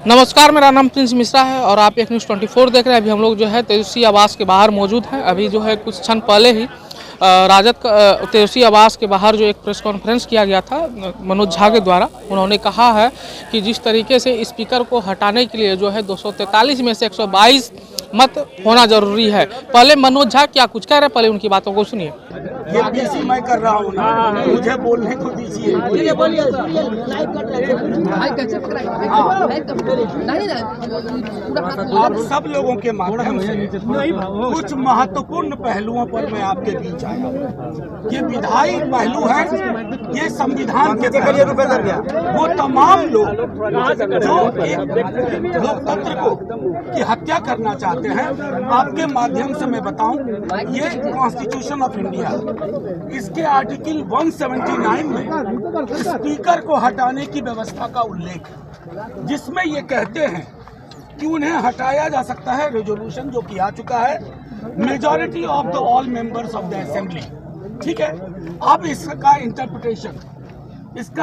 नमस्कार, मेरा नाम प्रिंस मिश्रा है और आप एक न्यूज़ 24 देख रहे हैं। अभी हम लोग जो है तेजस्वी आवास के बाहर मौजूद हैं। अभी जो है कुछ क्षण पहले ही राजद तेजस्वी आवास के बाहर जो एक प्रेस कॉन्फ्रेंस किया गया था मनोज झा के द्वारा, उन्होंने कहा है कि जिस तरीके से स्पीकर को हटाने के लिए जो है 243 में से 122 मत होना जरूरी है। पहले मनोज झा क्या कुछ कह रहे हैं, पहले उनकी बातों को सुनिए। ये पीसी मैं कर रहा हूँ ना, मुझे बोलने को दीजिए। आप सब लोगों के माध्यम से कुछ महत्वपूर्ण पहलुओं पर मैं आपके बीच आया हूँ। ये विधायी पहलू है, ये संविधान के वो तमाम लोग जो एक लोकतंत्र को की हत्या करना चाहते हैं, आपके माध्यम से मैं बताऊं, ये कॉन्स्टिट्यूशन ऑफ इंडिया, इसके आर्टिकल 179 में स्पीकर को हटाने की व्यवस्था का उल्लेख है, जिसमें ये कहते हैं कि उन्हें हटाया जा सकता है। रेजोल्यूशन जो किया चुका है, majority of the all members of the assembly. ठीक है, अब इसका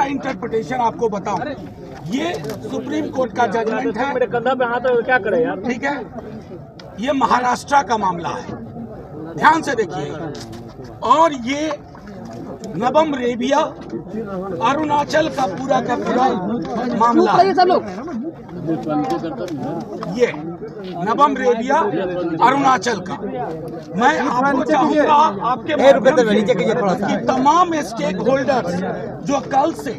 इंटरप्रिटेशन आपको बताऊं, ये सुप्रीम कोर्ट का जजमेंट है। मेरे कंधा पे हाथ है, क्या करे यार। ठीक है, ये महाराष्ट्र का मामला है, ध्यान से देखिए। और ये नबम रेबिया अरुणाचल का पूरा मामला है। ये नबम रेबिया अरुणाचल का, मैं आपको चाहूंगा आपके कि तमाम स्टेक होल्डर्स जो कल से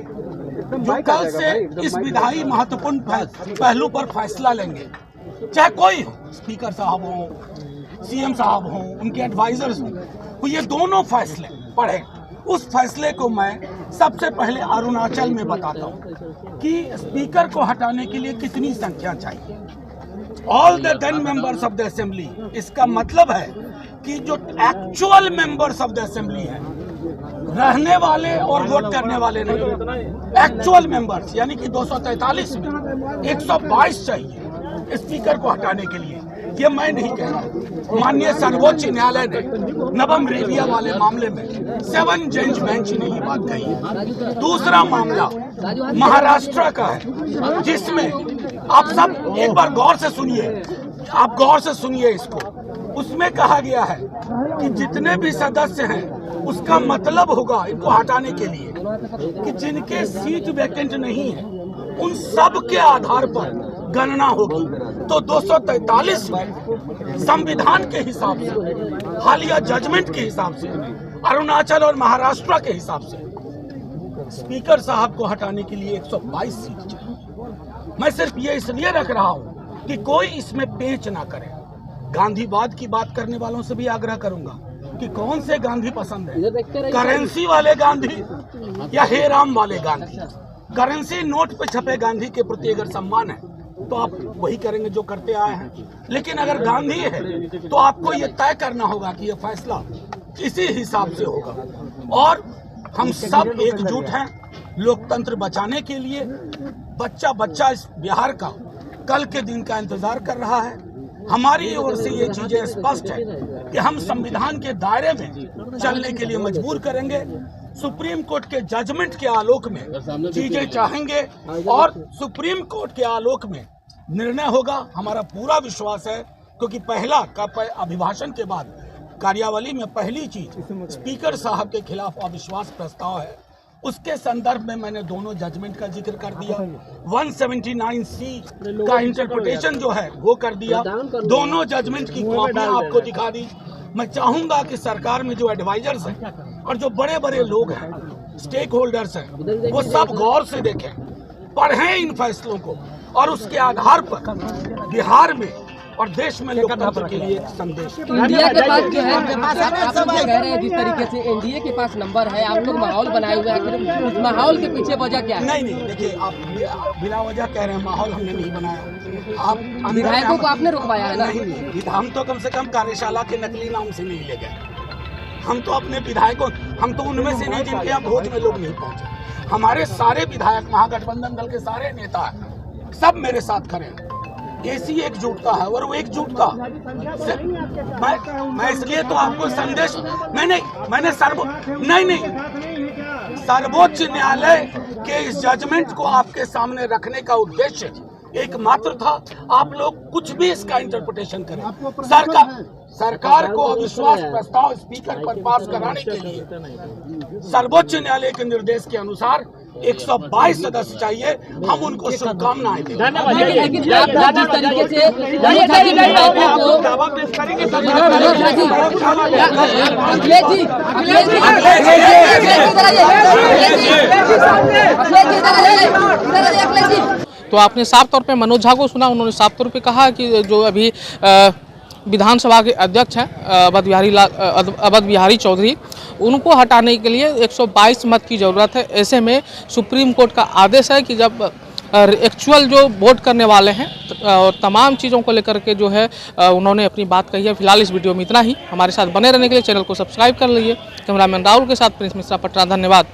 इस विधायी महत्वपूर्ण पहलू पर फैसला लेंगे, चाहे कोई हो, स्पीकर साहब हो, सीएम साहब हो, उनके एडवाइजर्स हो, तो ये दोनों फैसले पढ़े। उस फैसले को मैं सबसे पहले अरुणाचल में बताता हूँ कि स्पीकर को हटाने के लिए कितनी संख्या चाहिए। All the 10 members of the assembly, इसका मतलब है कि जो actual members of the assembly हैं, रहने वाले और वोट करने वाले नहीं, एक्चुअल मेंबर्स, यानी कि 243 में 122 चाहिए स्पीकर को हटाने के लिए। ये मैं नहीं कह रहा, माननीय सर्वोच्च न्यायालय ने नबम रेबिया वाले मामले में 7 जज बेंच ने ये बात कही है। दूसरा मामला महाराष्ट्र का है, जिसमें आप सब एक बार गौर से सुनिए, इसको। उसमें कहा गया है कि जितने भी सदस्य हैं, उसका मतलब होगा इनको हटाने के लिए कि जिनके सीट वैकेंट नहीं है, उन सब के आधार पर गणना होगी। तो 243 में संविधान के हिसाब से, हालिया जजमेंट के हिसाब से, अरुणाचल और महाराष्ट्र के हिसाब से स्पीकर साहब को हटाने के लिए 122 सीट चाहिए। मैं सिर्फ ये इसलिए रख रहा हूं कि कोई इसमें पेच ना करे। गांधीवाद की बात करने वालों से भी आग्रह करूंगा कि कौन से गांधी पसंद है, करेंसी वाले गांधी या हे राम वाले गांधी। करेंसी नोट पे छपे गांधी के प्रति अगर सम्मान है तो आप वही करेंगे जो करते आए हैं, लेकिन अगर गांधी है तो आपको ये तय करना होगा कि ये फैसला इसी हिसाब से होगा। और हम सब एकजुट हैं लोकतंत्र बचाने के लिए। बच्चा इस बिहार का कल के दिन का इंतजार कर रहा है। हमारी ओर से ये चीजें स्पष्ट है कि हम संविधान के दायरे में चलने के लिए मजबूर करेंगे। सुप्रीम कोर्ट के जजमेंट के आलोक में चीजें चाहेंगे और सुप्रीम कोर्ट के आलोक में निर्णय होगा। हमारा पूरा विश्वास है, क्योंकि पहला अभिभाषण के बाद कार्यावली में पहली चीज स्पीकर साहब के खिलाफ अविश्वास प्रस्ताव है। उसके संदर्भ में मैंने दोनों जजमेंट का जिक्र कर दिया। 179C का इंटरप्रिटेशन जो है वो कर दिया। दोनों जजमेंट की कॉपी आपको दिखा दी। मैं चाहूंगा कि सरकार में जो एडवाइजर्स हैं और जो बड़े बड़े लोग हैं, स्टेक होल्डर्स हैं, वो सब गौर से देखें, पढ़ें इन फैसलों को और उसके आधार पर बिहार में और देश में लोकतंत्र के लिए एक संदेश। इंडिया के पास जो है, आप लोग कह रहे हैं जिस तरीके से एनडीए के पास नंबर है, आप लोग माहौल बनाए हुए हैं, उस माहौल के पीछे वजह क्या है? नहीं, देखिए, आप बिना वजह कह रहे हैं, माहौल हमने नहीं बनाया। आप विधायकों को आपने रुकवाया है ना? नहीं, हम तो कम से कम कार्यशाला के नकली नाम से नहीं ले गए। हम तो अपने विधायकों, हम तो उनमें से नहीं जिनके यहाँ भोज में लोग नहीं पहुंचे। हमारे सारे विधायक, महागठबंधन दल के सारे नेता सब मेरे साथ खड़े हैं। ऐसी एकजुटता है और वो एकजुटता मैं इसलिए तो आपको संदेश मैंने सर्वोच्च न्यायालय के इस जजमेंट को आपके सामने रखने का उद्देश्य एकमात्र था। आप लोग कुछ भी इसका इंटरप्रिटेशन करें। सरकार को अविश्वास प्रस्ताव स्पीकर पर पास कराने के लिए सर्वोच्च न्यायालय के निर्देश के अनुसार 122 सदस्य चाहिए। हम उनको शुभकामनाएं देते हैं। लेकिन आप जिस तरीके से दावा पेश करेंगे तो आपने साफ तौर पे मनोज झा को सुना, उन्होंने साफ तौर पे कहा कि जो अभी विधानसभा के अध्यक्ष हैं अवध बिहारी चौधरी, उनको हटाने के लिए 122 मत की ज़रूरत है। ऐसे में सुप्रीम कोर्ट का आदेश है कि जब एक्चुअल जो वोट करने वाले हैं और तमाम चीज़ों को लेकर के जो है उन्होंने अपनी बात कही है। फिलहाल इस वीडियो में इतना ही। हमारे साथ बने रहने के लिए चैनल को सब्सक्राइब कर लीजिए। कैमरामैन राहुल के साथ प्रिंस मिश्रा पटना, धन्यवाद।